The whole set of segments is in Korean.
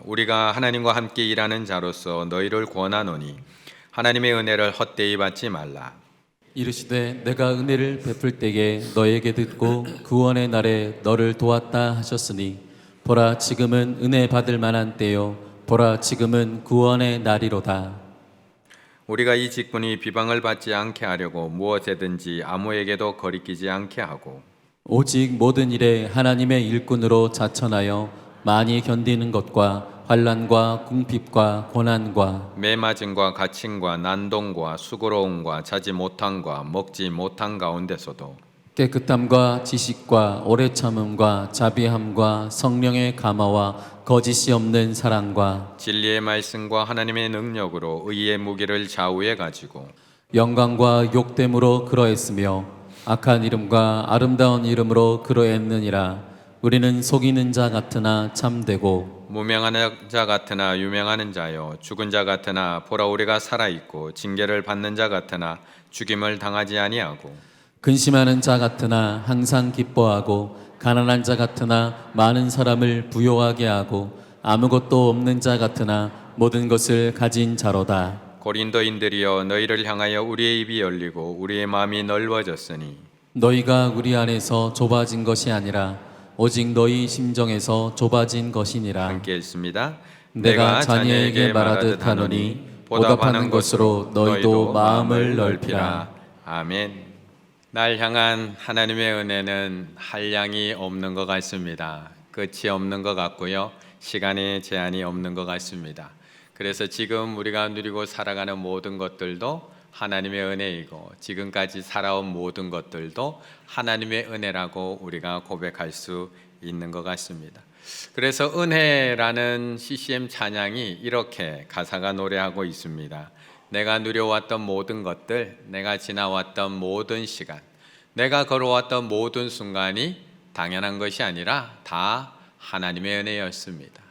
우리가 하나님과 함께 일하는 자로서 너희를 권하노니 하나님의 은혜를 헛되이 받지 말라. 이르시되 내가 은혜를 베풀 때에 너에게 듣고 구원의 날에 너를 도왔다 하셨으니 보라 지금은 은혜 받을 만한 때요 보라 지금은 구원의 날이로다. 우리가 이 직분이 비방을 받지 않게 하려고 무엇에든지 아무에게도 거리끼지 않게 하고 오직 모든 일에 하나님의 일꾼으로 자천하여 많이 견디는 것과 환난과 궁핍과 고난과 매맞음과 갇힘과 난동과 수고로움과 자지 못함과 먹지 못한 가운데서도 깨끗함과 지식과 오래 참음과 자비함과 성령의 감화와 거짓이 없는 사랑과 진리의 말씀과 하나님의 능력으로 의의 무기를 좌우에 가지고 영광과 욕됨으로 그러했으며 악한 이름과 아름다운 이름으로 그러했느니라. 우리는 속이는 자 같으나 참되고 무명한 자 같으나 유명하는 자요 죽은 자 같으나 보라 우리가 살아있고 징계를 받는 자 같으나 죽임을 당하지 아니하고 근심하는 자 같으나 항상 기뻐하고 가난한 자 같으나 많은 사람을 부요하게 하고 아무것도 없는 자 같으나 모든 것을 가진 자로다. 고린도인들이여 너희를 향하여 우리의 입이 열리고 우리의 마음이 넓어졌으니 너희가 우리 안에서 좁아진 것이 아니라 오직 너희 심정에서 좁아진 것이니라. 함께 읽습니다. 내가 자녀에게 말하듯 하노니 보답하는 것으로 너희도 마음을 넓히라. 아멘. 날 향한 하나님의 은혜는 한량이 없는 것 같습니다. 끝이 없는 것 같고요. 시간의 제한이 없는 것 같습니다. 그래서 지금 우리가 누리고 살아가는 모든 것들도 하나님의 은혜이고 지금까지 살아온 모든 것들도 하나님의 은혜라고 우리가 고백할 수 있는 것 같습니다. 그래서 은혜라는 CCM 찬양이 이렇게 가사가 노래하고 있습니다. 내가 누려왔던 모든 것들, 내가 지나왔던 모든 시간, 내가 걸어왔던 모든 순간이 당연한 것이 아니라 다 하나님의 은혜였습니다.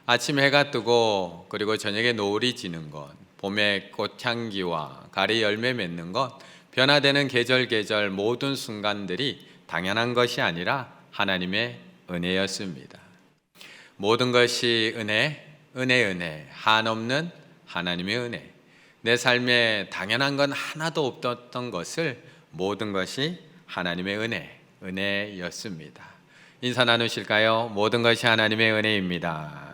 아침 해가 뜨고 그리고 저녁에 노을이 지는 것, 봄에 꽃향기와 가리 열매 맺는 것, 변화되는 계절 모든 순간들이 당연한 것이 아니라 하나님의 은혜였습니다. 모든 것이 은혜, 한없는 하나님의 은혜. 내 삶에 당연한 건 하나도 없었던 것을 모든 것이 하나님의 은혜였습니다. 인사 나누실까요? 모든 것이 하나님의 은혜입니다.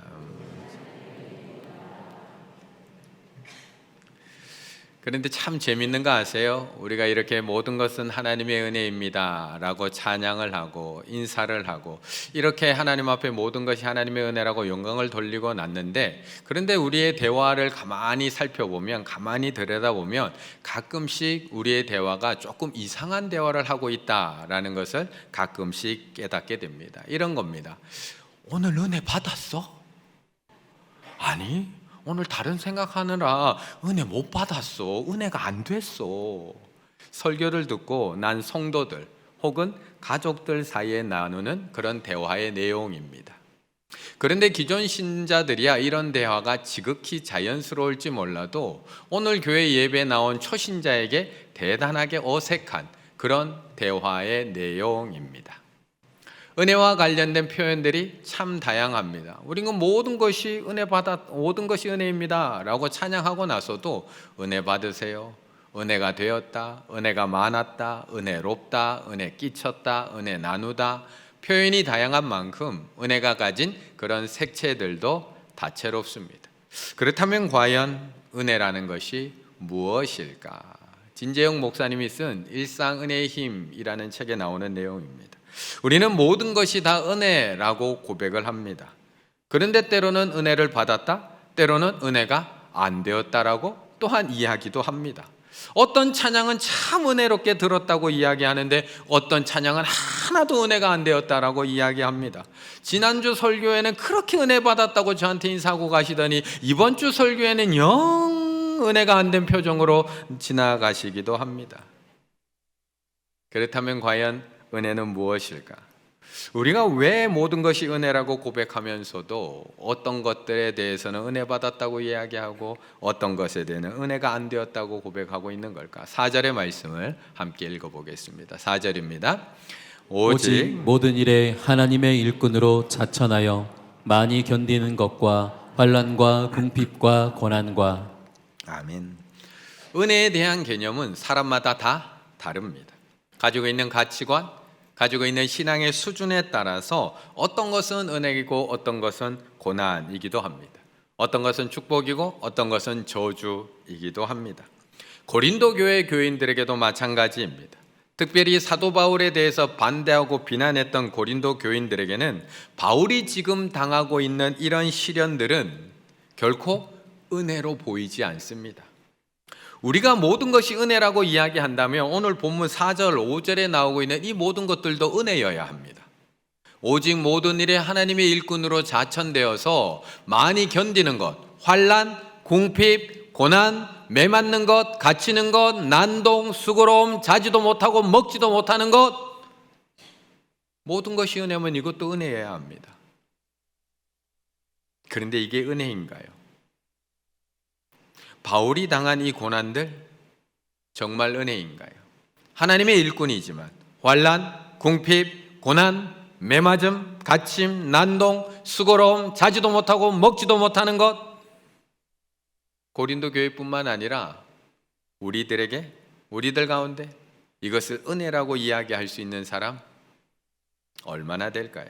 그런데 참 재밌는 거 아세요? 우리가 이렇게 모든 것은 하나님의 은혜입니다 라고 찬양을 하고 인사를 하고 이렇게 하나님 앞에 모든 것이 하나님의 은혜라고 영광을 돌리고 났는데, 그런데 우리의 대화를 가만히 살펴보면, 가만히 들여다보면 가끔씩 우리의 대화가 조금 이상한 대화를 하고 있다라는 것을 가끔씩 깨닫게 됩니다. 이런 겁니다. 오늘 은혜 받았어? 아니, 오늘 다른 생각하느라 은혜 못 받았어. 은혜가 안 됐어. 설교를 듣고 난 성도들 혹은 가족들 사이에 나누는 그런 대화의 내용입니다. 그런데 기존 신자들이야 이런 대화가 지극히 자연스러울지 몰라도 오늘 교회 예배에 나온 초신자에게 대단하게 어색한 그런 대화의 내용입니다. 은혜와 관련된 표현들이 참 다양합니다. 우리는 모든 것이 모든 것이 은혜입니다 라고 찬양하고 나서도 은혜 받으세요, 은혜가 되었다, 은혜가 많았다, 은혜롭다, 은혜 끼쳤다, 은혜 나누다, 표현이 다양한 만큼 은혜가 가진 그런 색채들도 다채롭습니다. 그렇다면 과연 은혜라는 것이 무엇일까? 진재영 목사님이 쓴 일상 은혜의 힘이라는 책에 나오는 내용입니다. 우리는 모든 것이 다 은혜라고 고백을 합니다. 그런데 때로는 은혜를 받았다, 때로는 은혜가 안 되었다라고 또한 이야기도 합니다. 어떤 찬양은 참 은혜롭게 들었다고 이야기하는데 어떤 찬양은 하나도 은혜가 안 되었다라고 이야기합니다. 지난주 설교에는 그렇게 은혜 받았다고 저한테 인사하고 가시더니 이번 주 설교에는 영 은혜가 안 된 표정으로 지나가시기도 합니다. 그렇다면 과연 은혜는 무엇일까? 우리가 왜 모든 것이 은혜라고 고백하면서도 어떤 것들에 대해서는 은혜 받았다고 이야기하고 어떤 것에 대해서는 은혜가 안 되었다고 고백하고 있는 걸까? 4절의 말씀을 함께 읽어보겠습니다. 4절입니다. 오직 모든 일에 하나님의 일꾼으로 자천하여 많이 견디는 것과 환난과 궁핍과 고난과. 아멘. 은혜에 대한 개념은 사람마다 다 다릅니다. 가지고 있는 가치관, 가지고 있는 신앙의 수준에 따라서 어떤 것은 은혜이고 어떤 것은 고난이기도 합니다. 어떤 것은 축복이고 어떤 것은 저주이기도 합니다. 고린도 교회 교인들에게도 마찬가지입니다. 특별히 사도 바울에 대해서 반대하고 비난했던 고린도 교인들에게는 바울이 지금 당하고 있는 이런 시련들은 결코 은혜로 보이지 않습니다. 우리가 모든 것이 은혜라고 이야기한다면 오늘 본문 4절, 5절에 나오고 있는 이 모든 것들도 은혜여야 합니다. 오직 모든 일에 하나님의 일꾼으로 자천되어서 많이 견디는 것, 환난, 궁핍, 고난, 매맞는 것, 갇히는 것, 난동, 수고로움, 자지도 못하고 먹지도 못하는 것, 모든 것이 은혜면 이것도 은혜여야 합니다. 그런데 이게 은혜인가요? 바울이 당한 이 고난들 정말 은혜인가요? 하나님의 일꾼이지만 환난, 궁핍, 고난, 매맞음, 갇힘, 난동, 수고로움, 자지도 못하고 먹지도 못하는 것, 고린도 교회뿐만 아니라 우리들 가운데 이것을 은혜라고 이야기할 수 있는 사람 얼마나 될까요?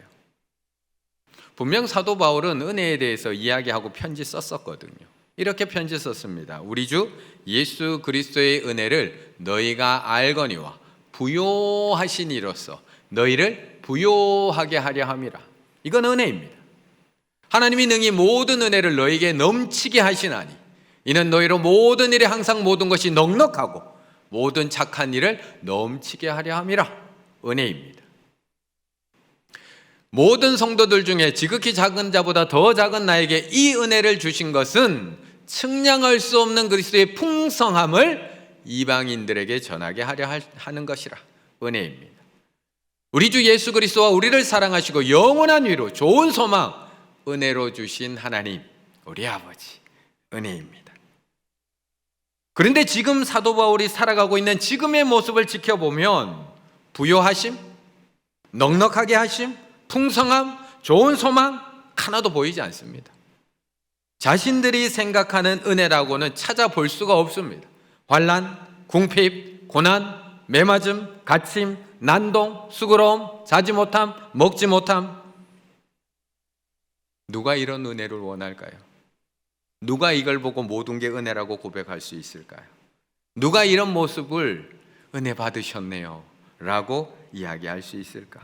분명 사도 바울은 은혜에 대해서 이야기하고 편지 썼었거든요. 이렇게 편지 썼습니다. 우리 주 예수 그리스도의 은혜를 너희가 알거니와 부요하신 이로써 너희를 부요하게 하려 함이라. 이건 은혜입니다. 하나님이 능히 모든 은혜를 너희에게 넘치게 하시나니 이는 너희로 모든 일에 항상 모든 것이 넉넉하고 모든 착한 일을 넘치게 하려 함이라. 은혜입니다. 모든 성도들 중에 지극히 작은 자보다 더 작은 나에게 이 은혜를 주신 것은 측량할 수 없는 그리스도의 풍성함을 이방인들에게 전하게 하려 하는 것이라. 은혜입니다. 우리 주 예수 그리스도와 우리를 사랑하시고 영원한 위로 좋은 소망 은혜로 주신 하나님 우리 아버지 은혜입니다. 그런데 지금 사도 바울이 살아가고 있는 지금의 모습을 지켜보면 부요하심, 넉넉하게 하심, 풍성함, 좋은 소망 하나도 보이지 않습니다. 자신들이 생각하는 은혜라고는 찾아볼 수가 없습니다. 환난, 궁핍, 고난, 매맞음, 갇힘, 난동, 수고로움, 자지 못함, 먹지 못함. 누가 이런 은혜를 원할까요? 누가 이걸 보고 모든 게 은혜라고 고백할 수 있을까요? 누가 이런 모습을 은혜 받으셨네요 라고 이야기할 수 있을까?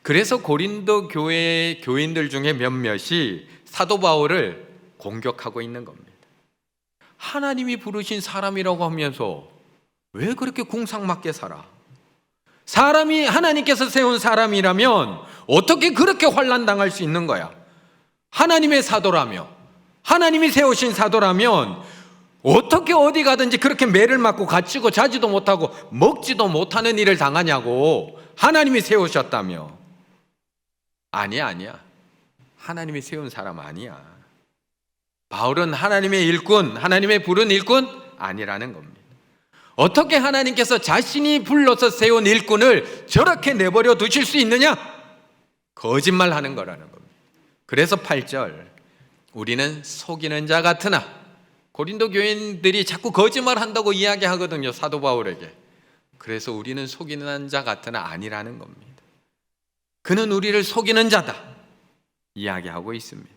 그래서 고린도 교회 교인들 중에 몇몇이 사도 바울을 공격하고 있는 겁니다. 하나님이 부르신 사람이라고 하면서 왜 그렇게 궁상맞게 살아? 사람이 하나님께서 세운 사람이라면 어떻게 그렇게 환난당할 수 있는 거야? 하나님의 사도라며 하나님이 세우신 사도라면 어떻게 어디 가든지 그렇게 매를 맞고 갇히고 자지도 못하고 먹지도 못하는 일을 당하냐고. 하나님이 세우셨다며. 아니야. 하나님이 세운 사람 아니야. 바울은 하나님의 일꾼, 하나님의 부른 일꾼 아니라는 겁니다. 어떻게 하나님께서 자신이 불러서 세운 일꾼을 저렇게 내버려 두실 수 있느냐? 거짓말하는 거라는 겁니다. 그래서 8절 우리는 속이는 자 같으나, 고린도 교인들이 자꾸 거짓말한다고 이야기하거든요, 사도 바울에게. 그래서 우리는 속이는 자 같으나 아니라는 겁니다. 그는 우리를 속이는 자다 이야기하고 있습니다.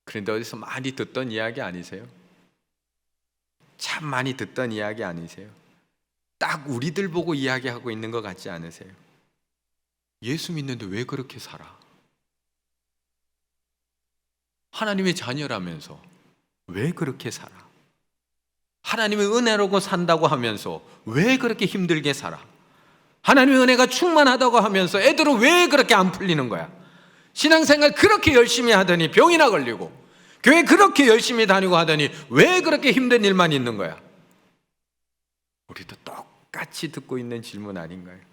그런데 어디서 많이 듣던 이야기 아니세요? 참 많이 듣던 이야기 아니세요? 딱 우리들 보고 이야기하고 있는 것 같지 않으세요? 예수 믿는데 왜 그렇게 살아? 하나님의 자녀라면서 왜 그렇게 살아? 하나님의 은혜로고 산다고 하면서 왜 그렇게 힘들게 살아? 하나님의 은혜가 충만하다고 하면서 애들은 왜 그렇게 안 풀리는 거야? 신앙생활 그렇게 열심히 하더니 병이나 걸리고, 교회 그렇게 열심히 다니고 하더니 왜 그렇게 힘든 일만 있는 거야? 우리도 똑같이 듣고 있는 질문 아닌가요?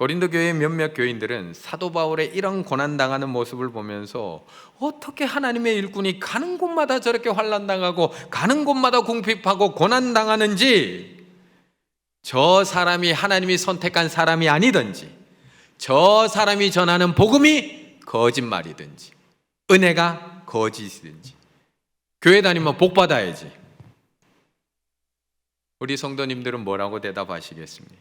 고린도 교회의 몇몇 교인들은 사도 바울의 이런 고난당하는 모습을 보면서 어떻게 하나님의 일꾼이 가는 곳마다 저렇게 환난당하고 가는 곳마다 궁핍하고 고난당하는지, 저 사람이 하나님이 선택한 사람이 아니든지 저 사람이 전하는 복음이 거짓말이든지 은혜가 거짓이든지 교회 다니면 복 받아야지. 우리 성도님들은 뭐라고 대답하시겠습니까?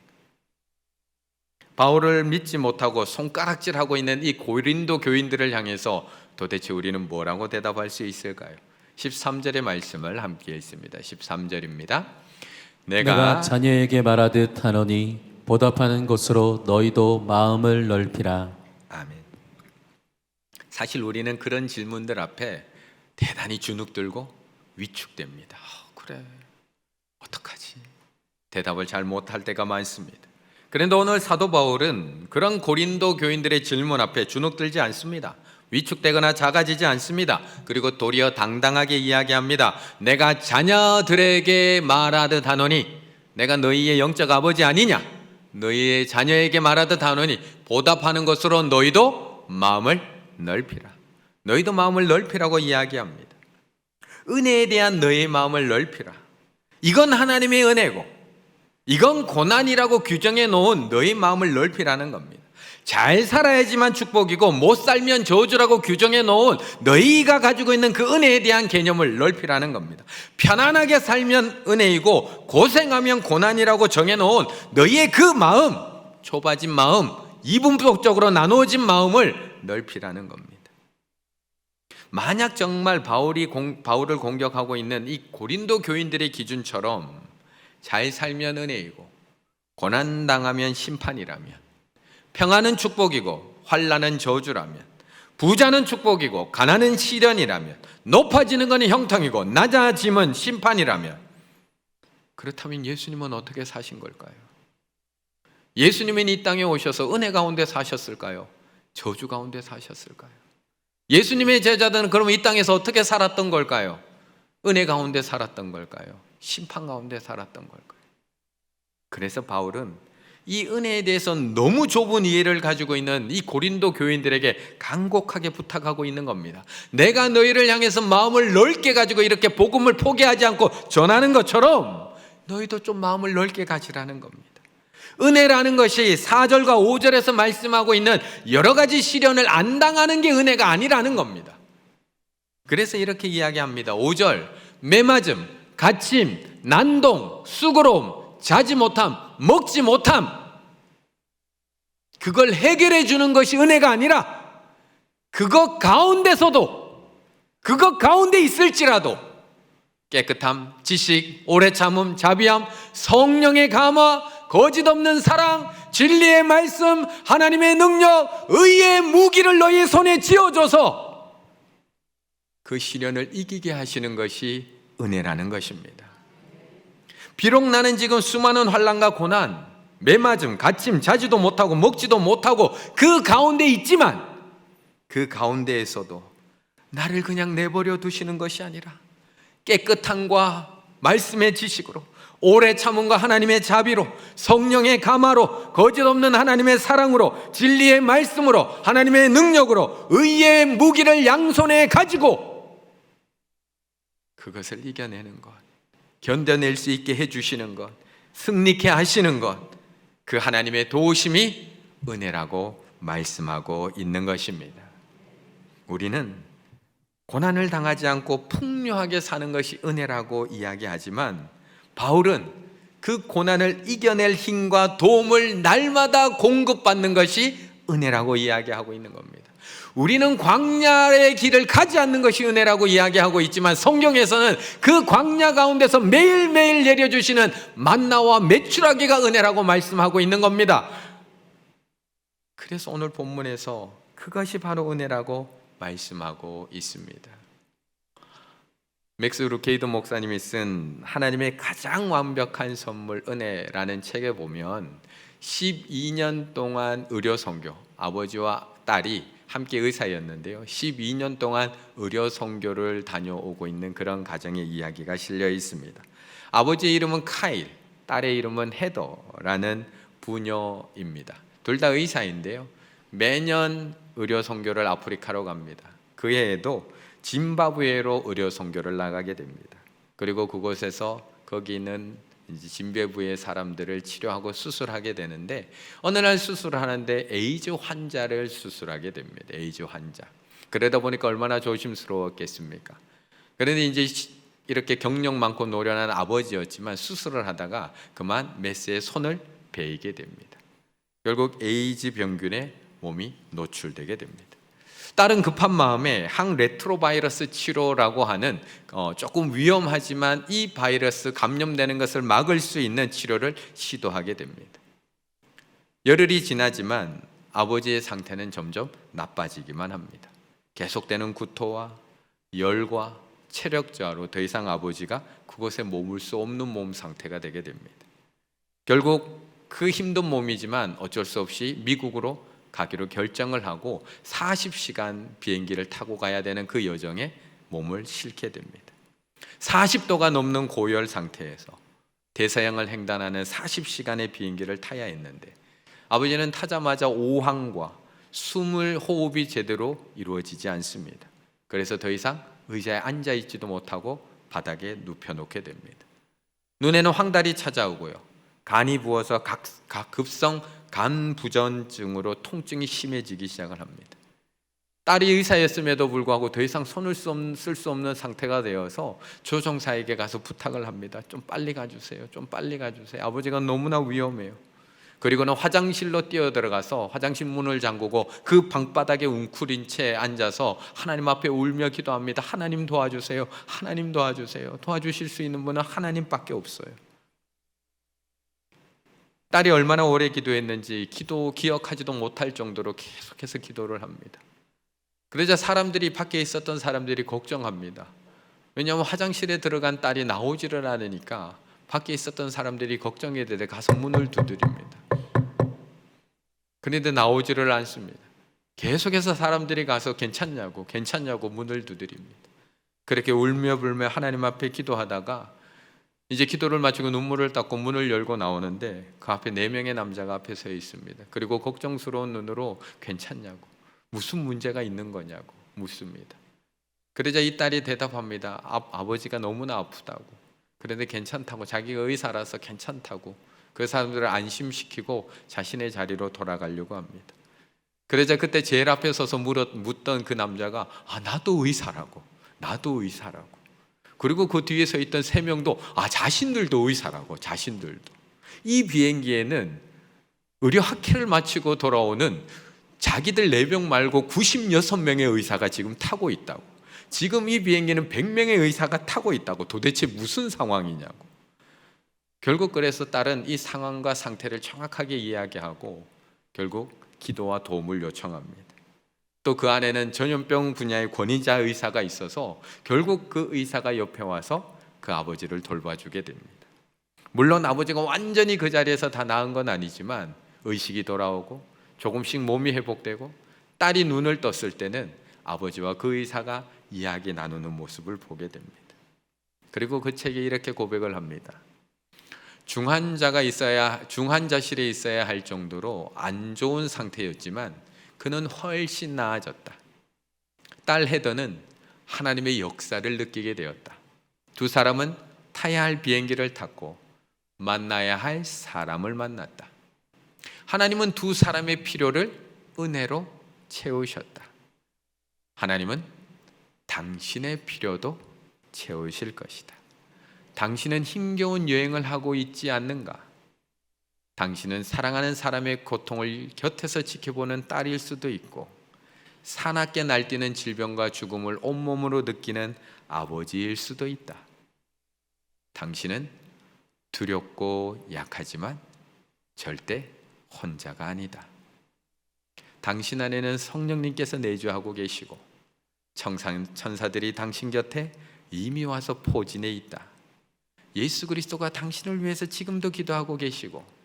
바울을 믿지 못하고 손가락질하고 있는 이 고린도 교인들을 향해서 도대체 우리는 뭐라고 대답할 수 있을까요? 13절의 말씀을 함께 읽습니다. 13절입니다. 내가 자녀에게 말하듯 하노니 보답하는 것으로 너희도 마음을 넓히라. 아멘. 사실 우리는 그런 질문들 앞에 대단히 주눅들고 위축됩니다. 그래, 어떡하지? 대답을 잘 못할 때가 많습니다. 그런데 오늘 사도 바울은 그런 고린도 교인들의 질문 앞에 주눅들지 않습니다. 위축되거나 작아지지 않습니다. 그리고 도리어 당당하게 이야기합니다. 내가 자녀들에게 말하듯 하노니, 내가 너희의 영적 아버지 아니냐? 너희의 자녀에게 말하듯 하노니 보답하는 것으로 너희도 마음을 넓히라. 너희도 마음을 넓히라고 이야기합니다. 은혜에 대한 너희의 마음을 넓히라. 이건 하나님의 은혜고 이건 고난이라고 규정해 놓은 너희 마음을 넓히라는 겁니다. 잘 살아야지만 축복이고 못 살면 저주라고 규정해 놓은 너희가 가지고 있는 그 은혜에 대한 개념을 넓히라는 겁니다. 편안하게 살면 은혜이고 고생하면 고난이라고 정해 놓은 너희의 그 마음, 좁아진 마음, 이분법적으로 나누어진 마음을 넓히라는 겁니다. 만약 정말 바울을 공격하고 있는 이 고린도 교인들의 기준처럼 잘 살면 은혜이고 고난당하면 심판이라면, 평안은 축복이고 환난은 저주라면, 부자는 축복이고 가난은 시련이라면, 높아지는 것은 형통이고 낮아짐은 심판이라면, 그렇다면 예수님은 어떻게 사신 걸까요? 예수님은 이 땅에 오셔서 은혜 가운데 사셨을까요? 저주 가운데 사셨을까요? 예수님의 제자들은 그러면 이 땅에서 어떻게 살았던 걸까요? 은혜 가운데 살았던 걸까요? 심판 가운데 살았던 걸까요? 그래서 바울은 이 은혜에 대해서 너무 좁은 이해를 가지고 있는 이 고린도 교인들에게 간곡하게 부탁하고 있는 겁니다. 내가 너희를 향해서 마음을 넓게 가지고 이렇게 복음을 포기하지 않고 전하는 것처럼 너희도 좀 마음을 넓게 가지라는 겁니다. 은혜라는 것이 4절과 5절에서 말씀하고 있는 여러 가지 시련을 안 당하는 게 은혜가 아니라는 겁니다. 그래서 이렇게 이야기합니다. 5절, 매맞음, 갇힘, 난동, 수고로움, 자지 못함, 먹지 못함, 그걸 해결해 주는 것이 은혜가 아니라 그것 가운데서도, 그것 가운데 있을지라도 깨끗함, 지식, 오래 참음, 자비함, 성령의 감화, 거짓 없는 사랑, 진리의 말씀, 하나님의 능력, 의의 무기를 너희 손에 쥐어줘서 그 시련을 이기게 하시는 것이 은혜라는 것입니다. 비록 나는 지금 수많은 환난과 고난, 매맞음, 갇힘, 자지도 못하고 먹지도 못하고 그 가운데 있지만 그 가운데에서도 나를 그냥 내버려 두시는 것이 아니라 깨끗함과 말씀의 지식으로, 오래 참음과 하나님의 자비로, 성령의 감화로, 거짓 없는 하나님의 사랑으로, 진리의 말씀으로, 하나님의 능력으로, 의의 무기를 양손에 가지고 그것을 이겨내는 것, 견뎌낼 수 있게 해주시는 것, 승리케 하시는 것, 그 하나님의 도우심이 은혜라고 말씀하고 있는 것입니다. 우리는 고난을 당하지 않고 풍요하게 사는 것이 은혜라고 이야기하지만 바울은 그 고난을 이겨낼 힘과 도움을 날마다 공급받는 것이 은혜라고 이야기하고 있는 겁니다. 우리는 광야의 길을 가지 않는 것이 은혜라고 이야기하고 있지만 성경에서는 그 광야 가운데서 매일매일 내려주시는 만나와 메추라기가 은혜라고 말씀하고 있는 겁니다. 그래서 오늘 본문에서 그것이 바로 은혜라고 말씀하고 있습니다. 맥스 루케이드 목사님이 쓴 하나님의 가장 완벽한 선물 은혜라는 책에 보면 12년 동안 의료 선교, 아버지와 딸이 함께 의사였는데요, 12년 동안 의료 선교를 다녀오고 있는 그런 가정의 이야기가 실려 있습니다. 아버지의 이름은 카일, 딸의 이름은 헤더라는 부녀입니다. 둘 다 의사인데요, 매년 의료 선교를 아프리카로 갑니다. 그 해에도 짐바브웨로 의료 선교를 나가게 됩니다. 그리고 그곳에서 거기 있는 이제 진배부의 사람들을 치료하고 수술하게 되는데, 어느 날 수술하는데 에이즈 환자를 수술하게 됩니다. 에이즈 환자. 그러다 보니까 얼마나 조심스러웠겠습니까? 그런데 이제 이렇게 경력 많고 노련한 아버지였지만 수술을 하다가 그만 메스의 손을 베이게 됩니다. 결국 에이즈 병균에 몸이 노출되게 됩니다. 딸은 급한 마음에 항레트로바이러스 치료라고 하는 조금 위험하지만 이 바이러스 감염되는 것을 막을 수 있는 치료를 시도하게 됩니다. 열흘이 지나지만 아버지의 상태는 점점 나빠지기만 합니다. 계속되는 구토와 열과 체력 저하로 더 이상 아버지가 그곳에 머물 수 없는 몸 상태가 되게 됩니다. 결국 그 힘든 몸이지만 어쩔 수 없이 미국으로 가기로 결정을 하고 40시간 비행기를 타고 가야 되는 그 여정에 몸을 싣게 됩니다. 40도가 넘는 고열 상태에서 대서양을 횡단하는 40시간의 비행기를 타야 했는데, 아버지는 타자마자 오한과 숨을 호흡이 제대로 이루어지지 않습니다. 그래서 더 이상 의자에 앉아 있지도 못하고 바닥에 눕혀놓게 됩니다. 눈에는 황달이 찾아오고요, 간이 부어서 급성 간부전증으로 통증이 심해지기 시작을 합니다. 딸이 의사였음에도 불구하고 더 이상 손을 쓸 수 없는 상태가 되어서 조종사에게 가서 부탁을 합니다. 좀 빨리 가주세요. 좀 빨리 가주세요. 아버지가 너무나 위험해요. 그리고는 화장실로 뛰어들어가서 화장실 문을 잠그고 그 방바닥에 웅크린 채 앉아서 하나님 앞에 울며 기도합니다. 하나님 도와주세요. 하나님 도와주세요. 도와주실 수 있는 분은 하나님밖에 없어요. 딸이 얼마나 오래 기도했는지 기억하지도 못할 정도로 계속해서 기도를 합니다. 그러자 사람들이, 밖에 있었던 사람들이 걱정합니다. 왜냐하면 화장실에 들어간 딸이 나오지를 않으니까 밖에 있었던 사람들이 걱정이 되대 가서 문을 두드립니다. 그런데 나오지를 않습니다. 계속해서 사람들이 가서 괜찮냐고 문을 두드립니다. 그렇게 울며 불며 하나님 앞에 기도하다가 이제 기도를 마치고 눈물을 닦고 문을 열고 나오는데 그 앞에 4명의 남자가 앞에 서 있습니다. 그리고 걱정스러운 눈으로 괜찮냐고, 무슨 문제가 있는 거냐고 묻습니다. 그러자 이 딸이 대답합니다. 아버지가 너무나 아프다고. 그런데 괜찮다고, 자기가 의사라서 괜찮다고 그 사람들을 안심시키고 자신의 자리로 돌아가려고 합니다. 그러자 그때 제일 앞에 서서 묻던 그 남자가 나도 의사라고. 그리고 그 뒤에 서 있던 3명도 자신들도 의사라고. 자신들도. 이 비행기에는 의료 학회를 마치고 돌아오는 자기들 4명 말고 96명의 의사가 지금 타고 있다고. 지금 이 비행기는 100명의 의사가 타고 있다고. 도대체 무슨 상황이냐고. 결국 그래서 딸은 이 상황과 상태를 정확하게 이야기하고 결국 기도와 도움을 요청합니다. 또 그 안에는 전염병 분야의 권위자 의사가 있어서 결국 그 의사가 옆에 와서 그 아버지를 돌봐주게 됩니다. 물론 아버지가 완전히 그 자리에서 다 나은 건 아니지만 의식이 돌아오고 조금씩 몸이 회복되고 딸이 눈을 떴을 때는 아버지와 그 의사가 이야기 나누는 모습을 보게 됩니다. 그리고 그 책에 이렇게 고백을 합니다. 중환자실에 있어야 할 정도로 안 좋은 상태였지만 그는 훨씬 나아졌다. 딸 헤더는 하나님의 역사를 느끼게 되었다. 2 사람은 타야 할 비행기를 탔고 만나야 할 사람을 만났다. 하나님은 2 사람의 필요를 은혜로 채우셨다. 하나님은 당신의 필요도 채우실 것이다. 당신은 힘겨운 여행을 하고 있지 않는가? 당신은 사랑하는 사람의 고통을 곁에서 지켜보는 딸일 수도 있고 사납게 날뛰는 질병과 죽음을 온몸으로 느끼는 아버지일 수도 있다. 당신은 두렵고 약하지만 절대 혼자가 아니다. 당신 안에는 성령님께서 내주하고 계시고 천사들이 당신 곁에 이미 와서 포진해 있다. 예수 그리스도가 당신을 위해서 지금도 기도하고 계시고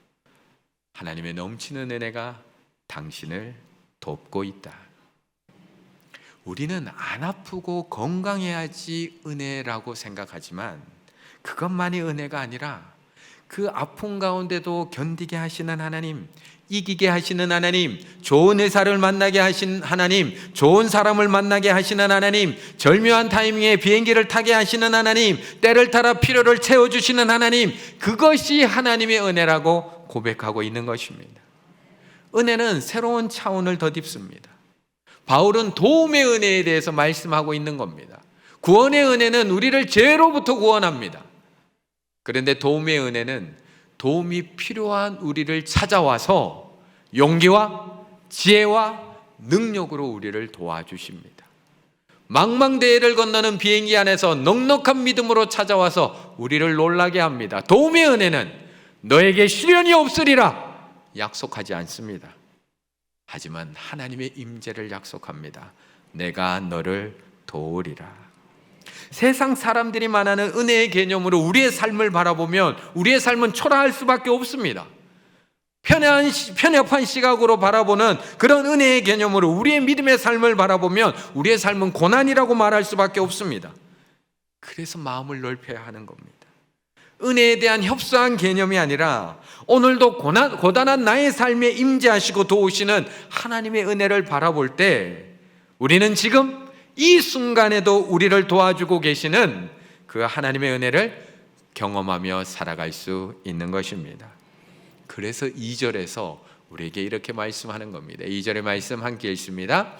하나님의 넘치는 은혜가 당신을 돕고 있다. 우리는 안 아프고 건강해야지 은혜라고 생각하지만 그것만이 은혜가 아니라 그 아픔 가운데도 견디게 하시는 하나님, 이기게 하시는 하나님, 좋은 의사를 만나게 하신 하나님, 좋은 사람을 만나게 하시는 하나님, 절묘한 타이밍에 비행기를 타게 하시는 하나님, 때를 따라 필요를 채워주시는 하나님, 그것이 하나님의 은혜라고 고백하고 있는 것입니다. 은혜는 새로운 차원을 덧입습니다. 바울은 도움의 은혜에 대해서 말씀하고 있는 겁니다. 구원의 은혜는 우리를 죄로부터 구원합니다. 그런데 도움의 은혜는 도움이 필요한 우리를 찾아와서 용기와 지혜와 능력으로 우리를 도와주십니다. 망망대해를 건너는 비행기 안에서 넉넉한 믿음으로 찾아와서 우리를 놀라게 합니다. 도움의 은혜는 너에게 시련이 없으리라 약속하지 않습니다. 하지만 하나님의 임재를 약속합니다. 내가 너를 도우리라. 세상 사람들이 말하는 은혜의 개념으로 우리의 삶을 바라보면 우리의 삶은 초라할 수밖에 없습니다. 편협한 시각으로 바라보는 그런 은혜의 개념으로 우리의 믿음의 삶을 바라보면 우리의 삶은 고난이라고 말할 수밖에 없습니다. 그래서 마음을 넓혀야 하는 겁니다. 은혜에 대한 협소한 개념이 아니라 오늘도 고단한 나의 삶에 임재하시고 도우시는 하나님의 은혜를 바라볼 때 우리는 지금 이 순간에도 우리를 도와주고 계시는 그 하나님의 은혜를 경험하며 살아갈 수 있는 것입니다. 그래서 2절에서 우리에게 이렇게 말씀하는 겁니다. 2절의 말씀 함께 읽습니다.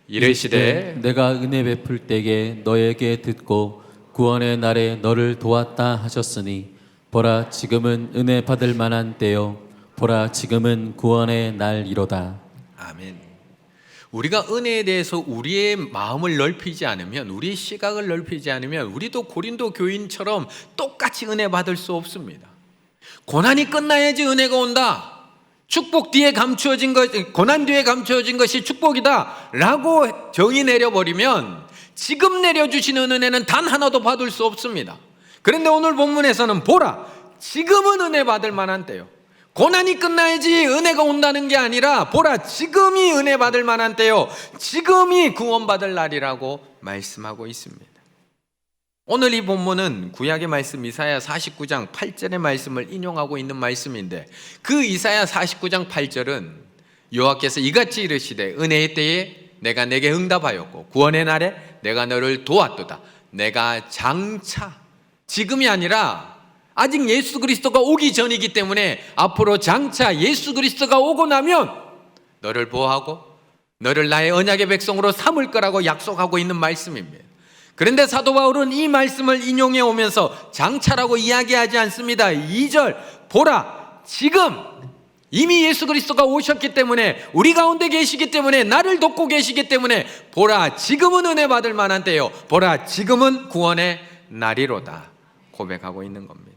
이르시되 내가 은혜 베풀 때에 너에게 듣고 구원의 날에 너를 도왔다 하셨으니 보라 지금은 은혜 받을 만한 때요 보라 지금은 구원의 날이로다. 아멘. 우리가 은혜에 대해서 우리의 마음을 넓히지 않으면, 우리의 시각을 넓히지 않으면 우리도 고린도 교인처럼 똑같이 은혜 받을 수 없습니다. 고난이 끝나야지 은혜가 온다. 축복 뒤에 감추어진 것, 고난 뒤에 감추어진 것이 축복이다 라고 정의 내려버리면 지금 내려주시는 은혜는 단 하나도 받을 수 없습니다. 그런데 오늘 본문에서는 보라 지금은 은혜 받을 만한 때요. 고난이 끝나야지 은혜가 온다는 게 아니라 보라 지금이 은혜 받을 만한 때요 지금이 구원받을 날이라고 말씀하고 있습니다. 오늘 이 본문은 구약의 말씀 이사야 49장 8절의 말씀을 인용하고 있는 말씀인데 그 이사야 49장 8절은 여호와께서 이같이 이르시되 은혜의 때에 내가 내게 응답하였고 구원의 날에 내가 너를 도왔도다. 내가 장차, 지금이 아니라 아직 예수 그리스도가 오기 전이기 때문에 앞으로 장차 예수 그리스도가 오고 나면 너를 보호하고 너를 나의 언약의 백성으로 삼을 거라고 약속하고 있는 말씀입니다. 그런데 사도 바울은 이 말씀을 인용해 오면서 장차라고 이야기하지 않습니다. 2절 보라 지금 이미 예수 그리스도가 오셨기 때문에 우리 가운데 계시기 때문에 나를 돕고 계시기 때문에 보라 지금은 은혜 받을 만한 때요 보라 지금은 구원의 날이로다 고백하고 있는 겁니다.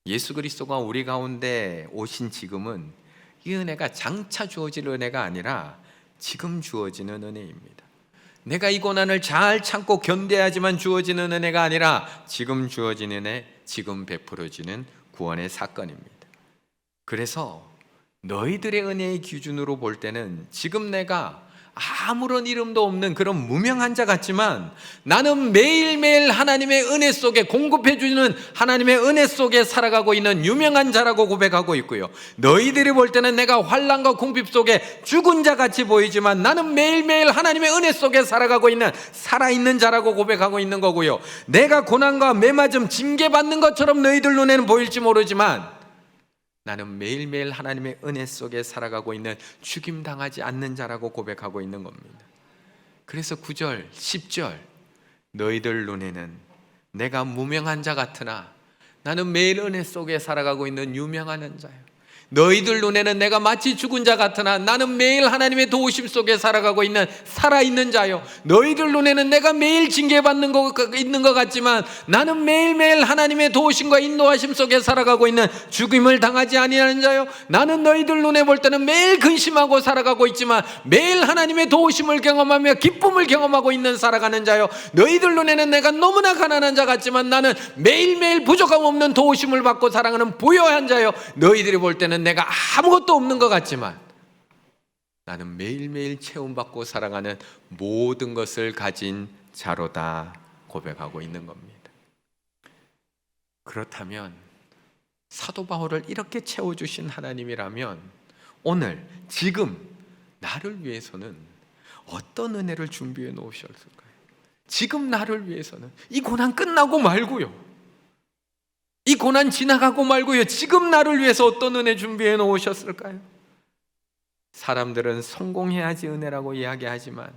예수 그리스도가 우리 가운데 오신 지금은 이 은혜가 장차 주어질 은혜가 아니라 지금 주어지는 은혜입니다. 내가 이 고난을 잘 참고 견뎌야지만 주어지는 은혜가 아니라 지금 주어지는 은혜, 지금 베풀어지는 구원의 사건입니다. 그래서 너희들의 은혜의 기준으로 볼 때는 지금 내가 아무런 이름도 없는 그런 무명한 자 같지만 나는 매일매일 하나님의 은혜 속에 공급해 주는 하나님의 은혜 속에 살아가고 있는 유명한 자라고 고백하고 있고요. 너희들이 볼 때는 내가 환난과 궁핍 속에 죽은 자 같이 보이지만 나는 매일매일 하나님의 은혜 속에 살아가고 있는 살아있는 자라고 고백하고 있는 거고요. 내가 고난과 매맞음 징계받는 것처럼 너희들 눈에는 보일지 모르지만 나는 매일매일 하나님의 은혜 속에 살아가고 있는 죽임당하지 않는 자라고 고백하고 있는 겁니다. 그래서 9절, 10절 너희들 눈에는 내가 무명한 자 같으나 나는 매일 은혜 속에 살아가고 있는 유명한 자요. 너희들 눈에는 내가 마치 죽은 자 같으나 나는 매일 하나님의 도우심 속에 살아가고 있는 살아있는 자요. 너희들 눈에는 내가 매일 징계받는 거 있는 것 같지만 나는 매일매일 하나님의 도우심과 인도하심 속에 살아가고 있는 죽임을 당하지 아니하는 자요. 나는 너희들 눈에 볼 때는 매일 근심하고 살아가고 있지만 매일 하나님의 도우심을 경험하며 기쁨을 경험하고 있는 살아가는 자요. 너희들 눈에는 내가 너무나 가난한 자 같지만 나는 매일매일 부족함 없는 도우심을 받고 살아가는 부요한 자요. 너희들이 볼 때는 내가 아무것도 없는 것 같지만 나는 매일매일 체험받고 살아가는 모든 것을 가진 자로다 고백하고 있는 겁니다. 그렇다면 사도 바울을 이렇게 채워주신 하나님이라면 오늘 지금 나를 위해서는 어떤 은혜를 준비해 놓으셨을까요? 지금 나를 위해서는 이 고난 끝나고 말고요, 이 고난 지나가고 말고요, 지금 나를 위해서 어떤 은혜 준비해 놓으셨을까요? 사람들은 성공해야지 은혜라고 이야기하지만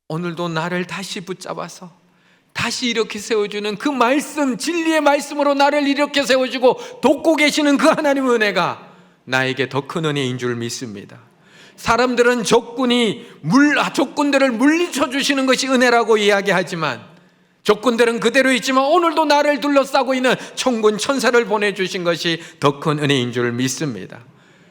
오늘도 나를 다시 붙잡아서 다시 이렇게 세워주는 그 말씀, 진리의 말씀으로 나를 이렇게 세워주고 돕고 계시는 그 하나님의 은혜가 나에게 더 큰 은혜인 줄 믿습니다. 사람들은 조건들을 물리쳐 주시는 것이 은혜라고 이야기하지만 조건들은 그대로 있지만 오늘도 나를 둘러싸고 있는 천군 천사를 보내주신 것이 더 큰 은혜인 줄 믿습니다.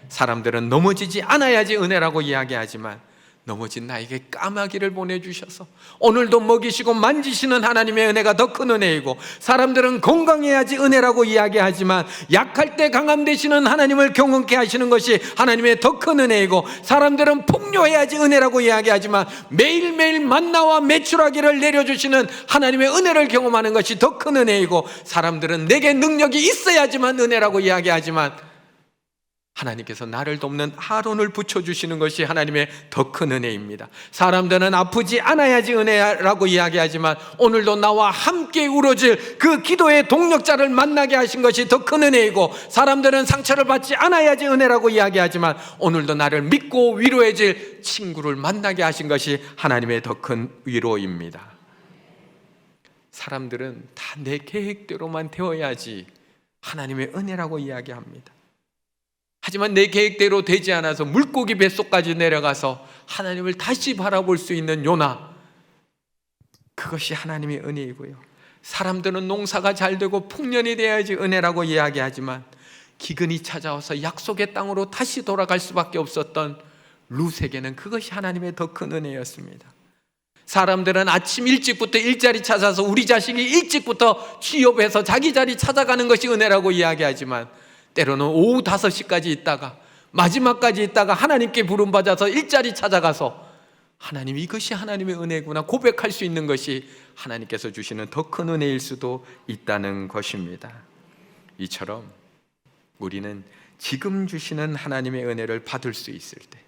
사람들은 넘어지지 않아야지 은혜라고 이야기하지만 넘어진 나에게 까마귀를 보내주셔서 오늘도 먹이시고 만지시는 하나님의 은혜가 더 큰 은혜이고, 사람들은 건강해야지 은혜라고 이야기하지만 약할 때 강함 되시는 하나님을 경험케 하시는 것이 하나님의 더 큰 은혜이고, 사람들은 풍요해야지 은혜라고 이야기하지만 매일매일 만나와 메추라기를 내려주시는 하나님의 은혜를 경험하는 것이 더 큰 은혜이고, 사람들은 내게 능력이 있어야지만 은혜라고 이야기하지만 하나님께서 나를 돕는 아론을 붙여주시는 것이 하나님의 더 큰 은혜입니다. 사람들은 아프지 않아야지 은혜라고 이야기하지만 오늘도 나와 함께 울어질 그 기도의 동력자를 만나게 하신 것이 더 큰 은혜이고, 사람들은 상처를 받지 않아야지 은혜라고 이야기하지만 오늘도 나를 믿고 위로해줄 친구를 만나게 하신 것이 하나님의 더 큰 위로입니다. 사람들은 다 내 계획대로만 되어야지 하나님의 은혜라고 이야기합니다. 하지만 내 계획대로 되지 않아서 물고기 뱃속까지 내려가서 하나님을 다시 바라볼 수 있는 요나, 그것이 하나님의 은혜이고요. 사람들은 농사가 잘 되고 풍년이 돼야지 은혜라고 이야기하지만 기근이 찾아와서 약속의 땅으로 다시 돌아갈 수밖에 없었던 룻에게는 그것이 하나님의 더 큰 은혜였습니다. 사람들은 아침 일찍부터 일자리 찾아서 우리 자식이 일찍부터 취업해서 자기 자리 찾아가는 것이 은혜라고 이야기하지만 때로는 오후 5시까지 있다가 마지막까지 있다가 하나님께 부름받아서 일자리 찾아가서 하나님, 이것이 하나님의 은혜구나 고백할 수 있는 것이 하나님께서 주시는 더 큰 은혜일 수도 있다는 것입니다. 이처럼 우리는 지금 주시는 하나님의 은혜를 받을 수 있을 때,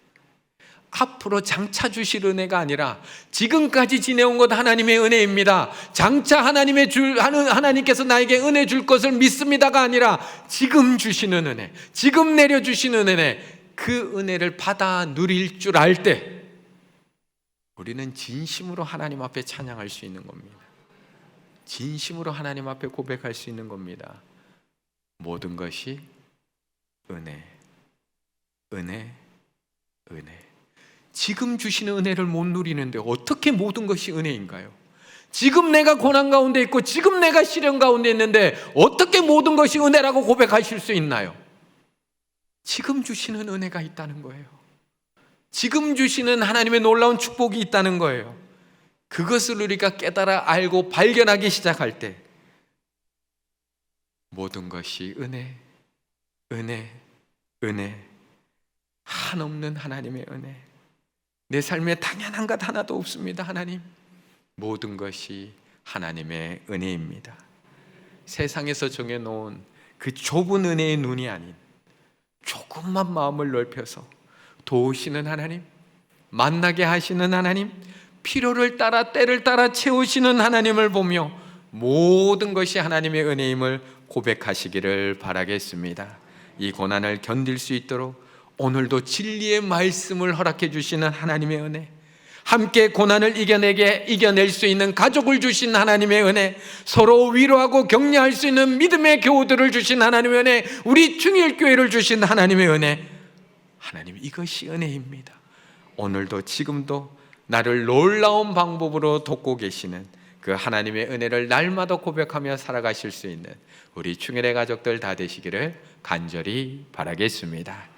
앞으로 장차 주실 은혜가 아니라 지금까지 지내온 것 하나님의 은혜입니다, 장차 하나님께서 나에게 은혜 줄 것을 믿습니다가 아니라 지금 주시는 은혜, 지금 내려주시는 은혜, 그 은혜를 받아 누릴 줄 알 때 우리는 진심으로 하나님 앞에 찬양할 수 있는 겁니다. 진심으로 하나님 앞에 고백할 수 있는 겁니다. 모든 것이 은혜, 은혜, 은혜. 지금 주시는 은혜를 못 누리는데 어떻게 모든 것이 은혜인가요? 지금 내가 고난 가운데 있고 지금 내가 시련 가운데 있는데 어떻게 모든 것이 은혜라고 고백하실 수 있나요? 지금 주시는 은혜가 있다는 거예요. 지금 주시는 하나님의 놀라운 축복이 있다는 거예요. 그것을 우리가 깨달아 알고 발견하기 시작할 때 모든 것이 은혜, 은혜, 은혜, 한없는 하나님의 은혜. 내 삶에 당연한 것 하나도 없습니다. 하나님, 모든 것이 하나님의 은혜입니다. 세상에서 정해놓은 그 좁은 은혜의 눈이 아닌 조금만 마음을 넓혀서 도우시는 하나님, 만나게 하시는 하나님, 필요를 따라 때를 따라 채우시는 하나님을 보며 모든 것이 하나님의 은혜임을 고백하시기를 바라겠습니다. 이 고난을 견딜 수 있도록 오늘도 진리의 말씀을 허락해 주시는 하나님의 은혜, 함께 고난을 이겨낼 수 있는 가족을 주신 하나님의 은혜, 서로 위로하고 격려할 수 있는 믿음의 교우들을 주신 하나님의 은혜, 우리 충일교회를 주신 하나님의 은혜, 하나님, 이것이 은혜입니다. 오늘도 지금도 나를 놀라운 방법으로 돕고 계시는 그 하나님의 은혜를 날마다 고백하며 살아가실 수 있는 우리 충일의 가족들 다 되시기를 간절히 바라겠습니다.